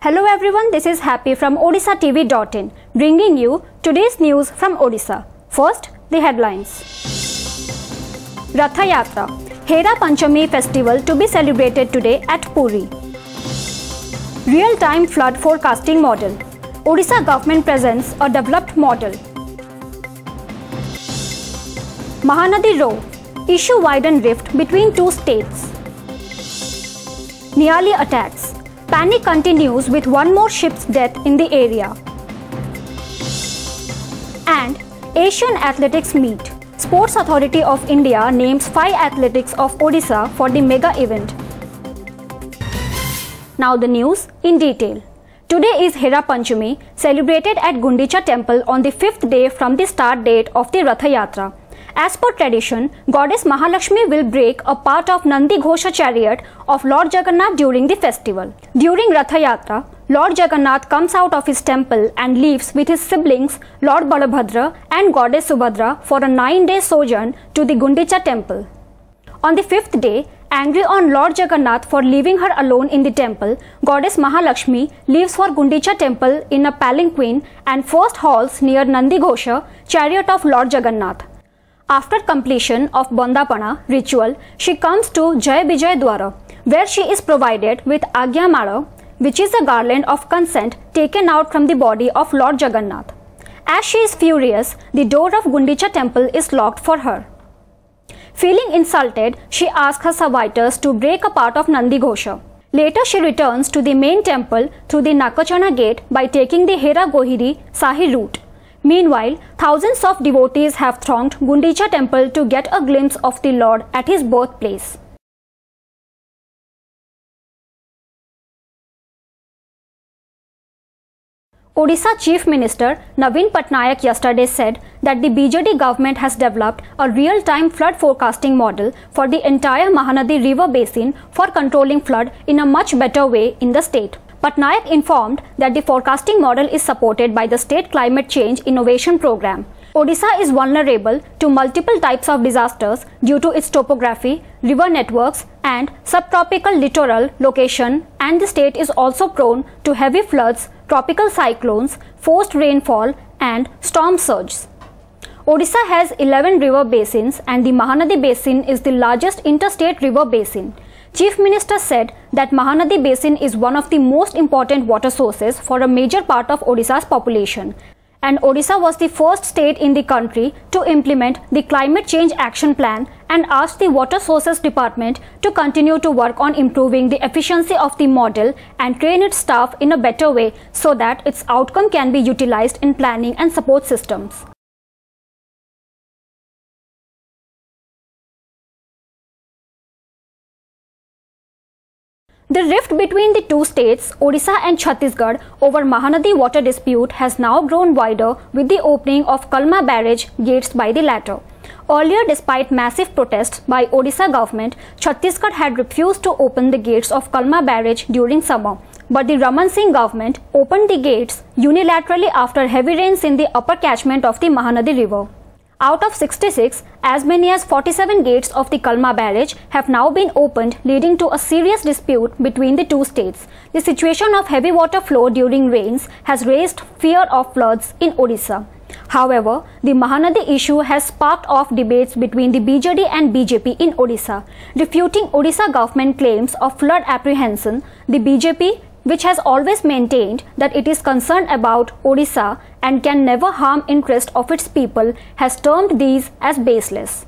Hello everyone, this is Happy from Odishatv.in, bringing you today's news from Odisha. First, the headlines. Ratha Yatra, Hera Panchami festival to be celebrated today at Puri. Real-time flood forecasting model. Odisha government presents a developed model. Mahanadi Row, issue widen rift between two states. Nearly attacks. Panic continues with one more ship's death in the area. And Asian Athletics Meet. Sports Authority of India names 5 athletes of Odisha for the mega event. Now the news in detail. Today is Hera Panchami, celebrated at Gundicha temple on the 5th day from the start date of the Ratha Yatra. As per tradition, Goddess Mahalakshmi will break a part of Nandi Ghosha chariot of Lord Jagannath during the festival. During Ratha Yatra, Lord Jagannath comes out of his temple and leaves with his siblings Lord Balabhadra and Goddess Subhadra for a 9-day sojourn to the Gundicha temple. On the 5th day, angry on Lord Jagannath for leaving her alone in the temple, Goddess Mahalakshmi leaves for Gundicha temple in a palanquin and first halts near Nandi Ghosha, chariot of Lord Jagannath. After completion of Bandapana ritual, she comes to Jai Vijay Dwara, where she is provided with Agya Mala, which is a garland of consent taken out from the body of Lord Jagannath. As she is furious, the door of Gundicha temple is locked for her. Feeling insulted, she asks her servitors to break a part of Nandi Ghosha. Later, she returns to the main temple through the Nakachana gate by taking the Hera Gohiri Sahi route. Meanwhile, thousands of devotees have thronged Gundicha temple to get a glimpse of the Lord at his birthplace. Odisha Chief Minister Naveen Patnaik yesterday said that the BJD government has developed a real-time flood forecasting model for the entire Mahanadi river basin for controlling flood in a much better way in the state. Patnaik informed that the forecasting model is supported by the State Climate Change Innovation Program. Odisha is vulnerable to multiple types of disasters due to its topography, river networks and subtropical littoral location, and the state is also prone to heavy floods, tropical cyclones, forced rainfall and storm surges. Odisha has 11 river basins and the Mahanadi Basin is the largest interstate river basin. Chief Minister said that Mahanadi Basin is one of the most important water sources for a major part of Odisha's population. And Odisha was the first state in the country to implement the Climate Change Action Plan and asked the Water Sources Department to continue to work on improving the efficiency of the model and train its staff in a better way so that its outcome can be utilized in planning and support systems. The rift between the two states, Odisha and Chhattisgarh, over Mahanadi water dispute has now grown wider with the opening of Kalma barrage gates by the latter. Earlier, despite massive protests by Odisha government, Chhattisgarh had refused to open the gates of Kalma barrage during summer. But the Raman Singh government opened the gates unilaterally after heavy rains in the upper catchment of the Mahanadi river. Out of 66, as many as 47 gates of the Kalma barrage have now been opened, leading to a serious dispute between the two states. The situation of heavy water flow during rains has raised fear of floods in Odisha. However, the Mahanadi issue has sparked off debates between the BJD and BJP in Odisha. Refuting Odisha government claims of flood apprehension, the BJP, which has always maintained that it is concerned about Odisha and can never harm interest of its people, has termed these as baseless.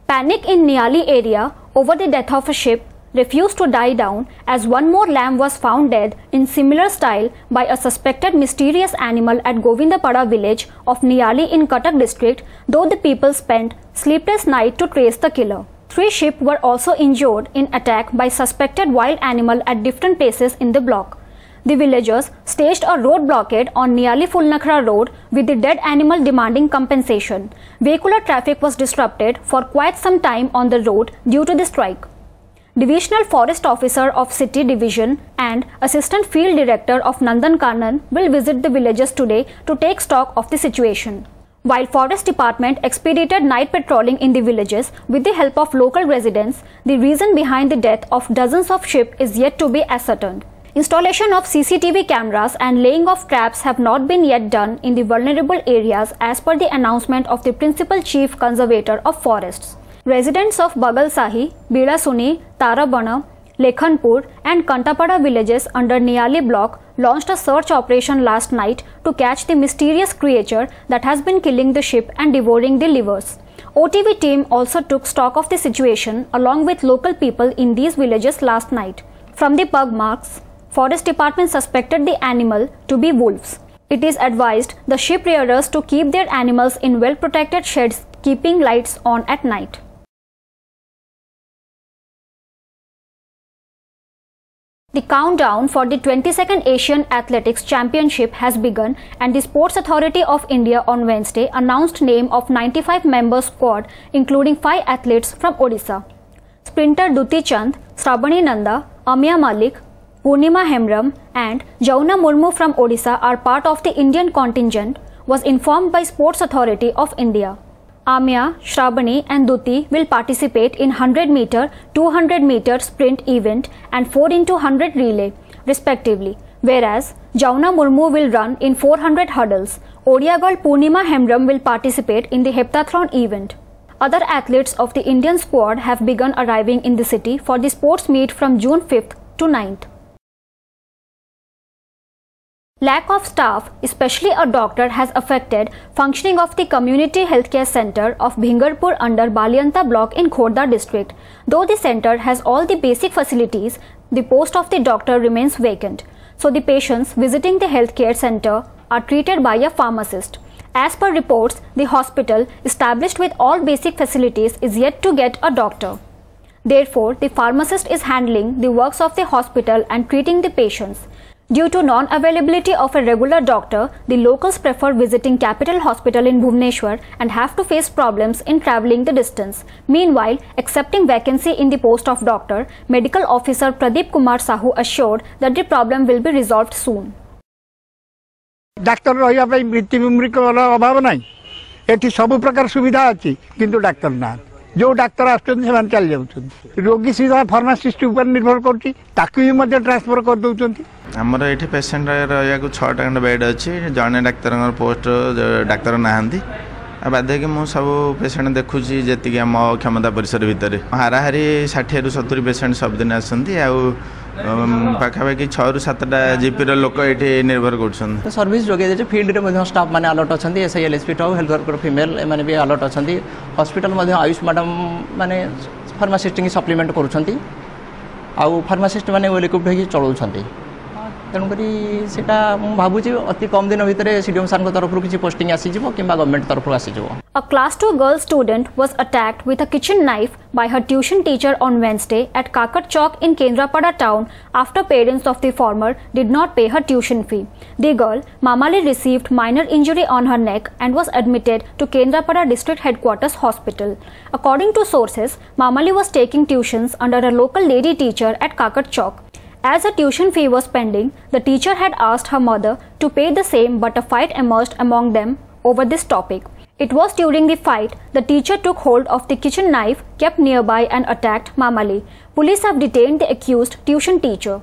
Panic in Niali area over the death of a ship refused to die down as one more lamb was found dead in similar style by a suspected mysterious animal at Govindapada village of Niali in Cuttack district, though the people spent sleepless night to trace the killer. 3 sheep were also injured in attack by suspected wild animal at different places in the block. The villagers staged a road blockade on Niali Fulnakhra road with the dead animal demanding compensation. Vehicular traffic was disrupted for quite some time on the road due to the strike. Divisional Forest Officer of City Division and Assistant Field Director of Nandan Kanan will visit the villages today to take stock of the situation. While Forest Department expedited night patrolling in the villages with the help of local residents, the reason behind the death of dozens of sheep is yet to be ascertained. Installation of CCTV cameras and laying of traps have not been yet done in the vulnerable areas as per the announcement of the Principal Chief Conservator of Forests. Residents of Bagalsahi, Bidasuni, Tarabana, Lekhanpur and Kantapada villages under Niali block launched a search operation last night to catch the mysterious creature that has been killing the sheep and devouring the livers. OTV team also took stock of the situation along with local people in these villages last night. From the pug marks, Forest Department suspected the animal to be wolves. It is advised the sheep rearers to keep their animals in well-protected sheds, keeping lights on at night. The countdown for the 22nd Asian Athletics Championship has begun and the Sports Authority of India on Wednesday announced name of 95-member squad including 5 athletes from Odisha. Sprinter Duti Chand, Srabani Nanda, Amya Malik, Purnima Hemram and Jauna Murmu from Odisha are part of the Indian contingent, was informed by Sports Authority of India. Amya, Shrabani and Duti will participate in 100-meter, 200-meter sprint event and 4x100 relay, respectively, whereas Jauna Murmu will run in 400 hurdles. Odia girl Purnima Hemram will participate in the heptathlon event. Other athletes of the Indian squad have begun arriving in the city for the sports meet from June 5th to 9th. Lack of staff, especially a doctor, has affected functioning of the community healthcare center of Bhingarpur under Balianta block in Khordha district. Though the center has all the basic facilities, the post of the doctor remains vacant. So the patients visiting the healthcare center are treated by a pharmacist. As per reports, the hospital, established with all basic facilities, is yet to get a doctor. Therefore, the pharmacist is handling the works of the hospital and treating the patients. Due to non-availability of a regular doctor, the locals prefer visiting Capital Hospital in Bhubaneswar and have to face problems in travelling the distance. Meanwhile, accepting vacancy in the post of doctor, Medical Officer Pradeep Kumar Sahu assured that the problem will be resolved soon. Doctor रहिया पई मृत्युमुम्री को अभाव नाही एठी सब प्रकार सुविधा अछि किंतु डाक्टर ना जो डाक्टर आछन से चल जाउछन रोगी सीधा फार्मासिस्ट ऊपर निर्भर करछि ताकू भी मध्ये ट्रांसफर कर दउछन हमर एठी पेशेंट रहिया को 6 टा बेड अछि जने डाक्टर पोस्ट डाक्टर नाहंती बाध्य कि मु सब पेशेंट देखुछि जेति कि हम क्षमता परिसर भितर हाराहारी 60 रु 70 पेशेंट सब दिन आसंती आ पाखापाखि 6 रु 7 टा जीपी रो लोक एठी निर्भर करछन सर्विस जोगे जे फील्ड रे मध्ये स्टाफ माने अलर्ट अछंती एसआईएलएसपी टॉप हेल्थ वर्कर फीमेल माने भी अलर्ट अछंती हॉस्पिटल मध्ये आयुष मैडम माने फार्मासिस्ट की सप्लीमेंट करूछंती आ फार्मासिस्ट माने वेल इक्विप्ड होई चलौछंती तेणुकरी सेटा भावुची अति कम दिन भितर सीडीएम सर तरफ किसी पोस्टिंग आसीजिवो किंबा गवर्नमेंट तरफ आसीजिवो. A class 2 girl student was attacked with a kitchen knife by her tuition teacher on Wednesday at Kakat Chowk in Kendrapada town after parents of the former did not pay her tuition fee. The girl, Mamali, received minor injury on her neck and was admitted to Kendrapada district headquarters hospital. According to sources, Mamali was taking tuitions under a local lady teacher at Kakat Chowk. As a tuition fee was pending, the teacher had asked her mother to pay the same, but a fight emerged among them over this topic. It was during the fight the teacher took hold of the kitchen knife kept nearby and attacked Mamali. Police have detained the accused tuition teacher.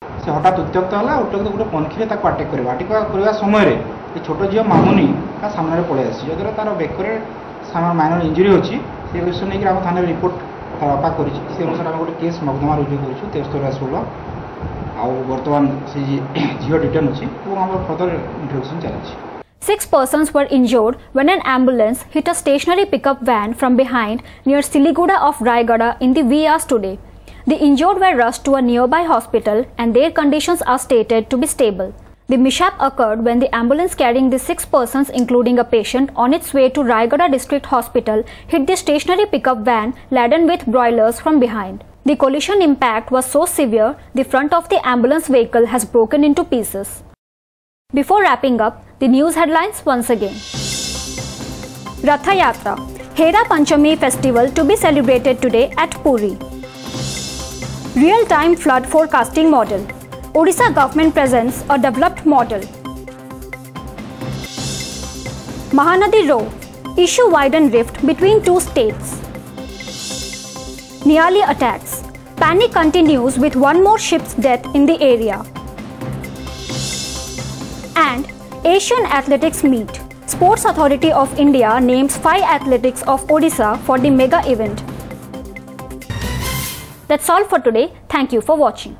से हठात उत्त्यक्त होला उत्त्यक्त गोटे पंखी ताको attack करबा attack करबा समय रे ए छोटो जियो मामुनी का सामने रे पळे आसी जदर तार बेकरे सामने माइनर इंजरी होची से विषय नै कि हम थाने रिपोर्ट बापा करी से अनुसार हम गोटे केस मकदमा रुजु करूछु 73/16 आ वर्तमान से जियो डिटेन अछि और हम further introduction चलछि. 6 persons were injured when an ambulance hit a stationary pickup van from behind near Siliguri of Raigada in the wee hours today. The injured were rushed to a nearby hospital and their conditions are stated to be stable. The mishap occurred when the ambulance carrying the 6 persons including a patient on its way to Raigada District Hospital hit the stationary pickup van laden with broilers from behind. The collision impact was so severe, the front of the ambulance vehicle has broken into pieces. Before wrapping up, the news headlines once again. Ratha Yatra, Hera Panchami festival to be celebrated today at Puri. Real-time flood forecasting model. Odisha government presents a developed model. Mahanadi row. Issue widen rift between two states. Nearly attacks. Panic continues with one more ship's death in the area. And Asian Athletics Meet. Sports Authority of India names 5 athletes of Odisha for the mega event. That's all for today. Thank you for watching.